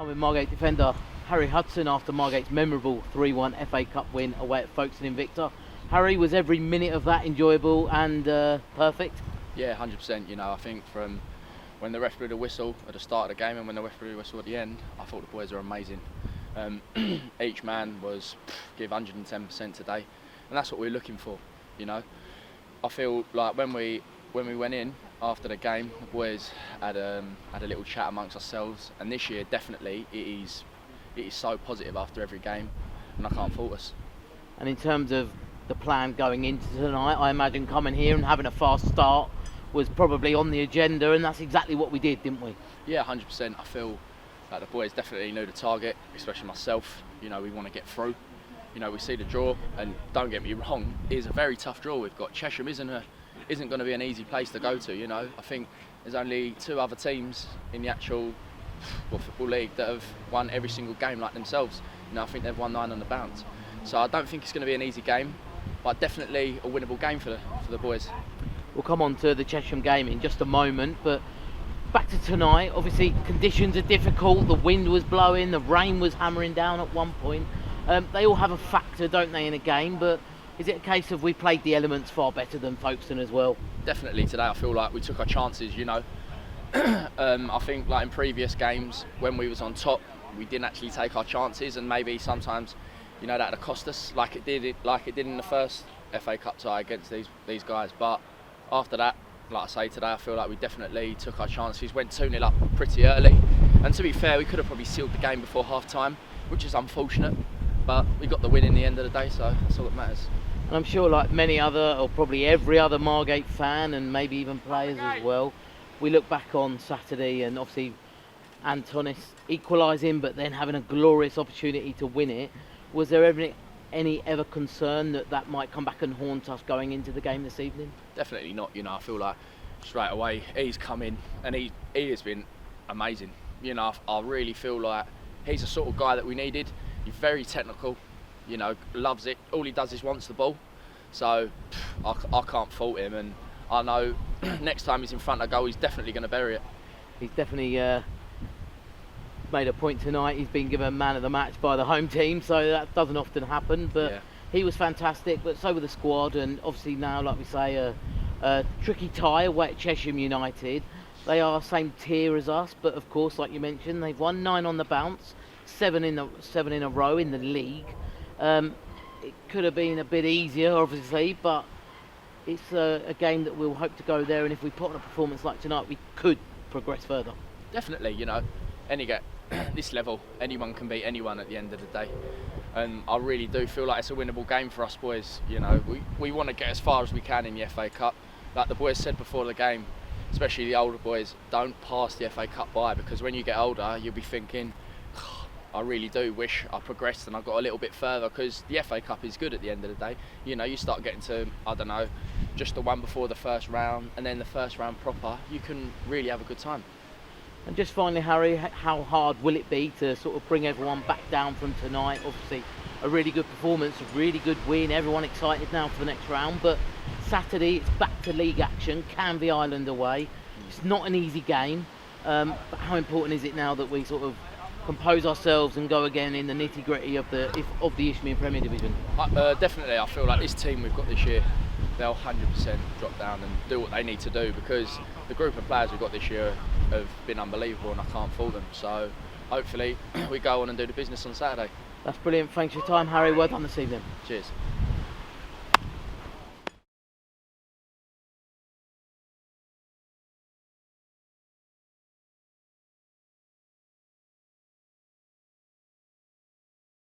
I'm with Margate defender Harry Hudson after Margate's memorable 3-1 FA Cup win away at Folkestone Invicta. Harry, was every minute of that enjoyable and perfect? Yeah, 100%. You know, I think from when the ref blew the whistle at the start of the game and when the ref blew the whistle at the end, I thought the boys were amazing. Each man was give 110% today, and that's what we're looking for. You know, I feel like when we went in after the game, the boys had a little chat amongst ourselves, and this year definitely it is so positive after every game, and I can't fault us. And in terms of the plan going into tonight, I imagine coming here and having a fast start was probably on the agenda, and that's exactly what we did, didn't we? Yeah, 100%. I feel like the boys definitely knew the target, especially myself. You know, we want to get through. You know, we see the draw, and don't get me wrong, it is a very tough draw we've got. Chesham isn't going to be an easy place to go to. You know, I think there's only 2 other teams in the actual Football League that have won every single game like themselves. You know, I think they've won 9 on the bounce. So I don't think it's going to be an easy game, but definitely a winnable game for the boys. We'll come on to the Chesham game in just a moment, but back to tonight. Obviously conditions are difficult, the wind was blowing, the rain was hammering down at one point. They all have a factor, don't they, in a game, but is it a case of we played the elements far better than Folkestone as well? Definitely today I feel like we took our chances, you know. I think like in previous games when we was on top, we didn't actually take our chances, and maybe sometimes, you know, that would have cost us like it did in the first FA Cup tie against these guys. But after that, like I say, today I feel like we definitely took our chances, went 2-0 up pretty early, and to be fair, we could have probably sealed the game before half time, which is unfortunate, but we got the win in the end of the day, so that's all that matters. And I'm sure like many other, or probably every other Margate fan, and maybe even players as well, we look back on Saturday and obviously Antonis equalising but then having a glorious opportunity to win it. Was there any ever concern that might come back and haunt us going into the game this evening? Definitely not. You know, I feel like straight away he's come in and he has been amazing. You know, I really feel like he's the sort of guy that we needed. He's very technical, you know, loves it. All he does is wants the ball. So I can't fault him, and I know next time he's in front of goal, he's definitely going to bury it. He's definitely made a point tonight. He's been given man of the match by the home team, so that doesn't often happen, but yeah. He was fantastic, but so were the squad, and obviously now, like we say, a tricky tie away at Chesham United. They are same tier as us, but of course, like you mentioned, they've won 9 on the bounce, 7 in a row in the league. It could have been a bit easier, obviously, but it's a game that we'll hope to go there, and if we put on a performance like tonight, we could progress further. Definitely, you know, this level, anyone can beat anyone at the end of the day, and I really do feel like it's a winnable game for us boys. You know, we want to get as far as we can in the FA Cup. Like the boys said before the game, especially the older boys, don't pass the FA Cup by, because when you get older, you'll be thinking, I really do wish I progressed and I got a little bit further, because the FA Cup is good at the end of the day. You know, you start getting to, I don't know, just the one before the first round, and then the first round proper, you can really have a good time. And just finally, Harry, how hard will it be to sort of bring everyone back down from tonight? Obviously, a really good performance, a really good win, everyone excited now for the next round, but Saturday it's back to league action, Canvey Island away. It's not an easy game, but how important is it now that we sort of compose ourselves and go again in the nitty-gritty of the Isthmian Premier Division? Definitely, I feel like this team we've got this year, they'll 100% drop down and do what they need to do, because the group of players we've got this year have been unbelievable, and I can't fault them. So hopefully we go on and do the business on Saturday. That's brilliant. Thanks for your time, Harry. Well done this evening. Cheers.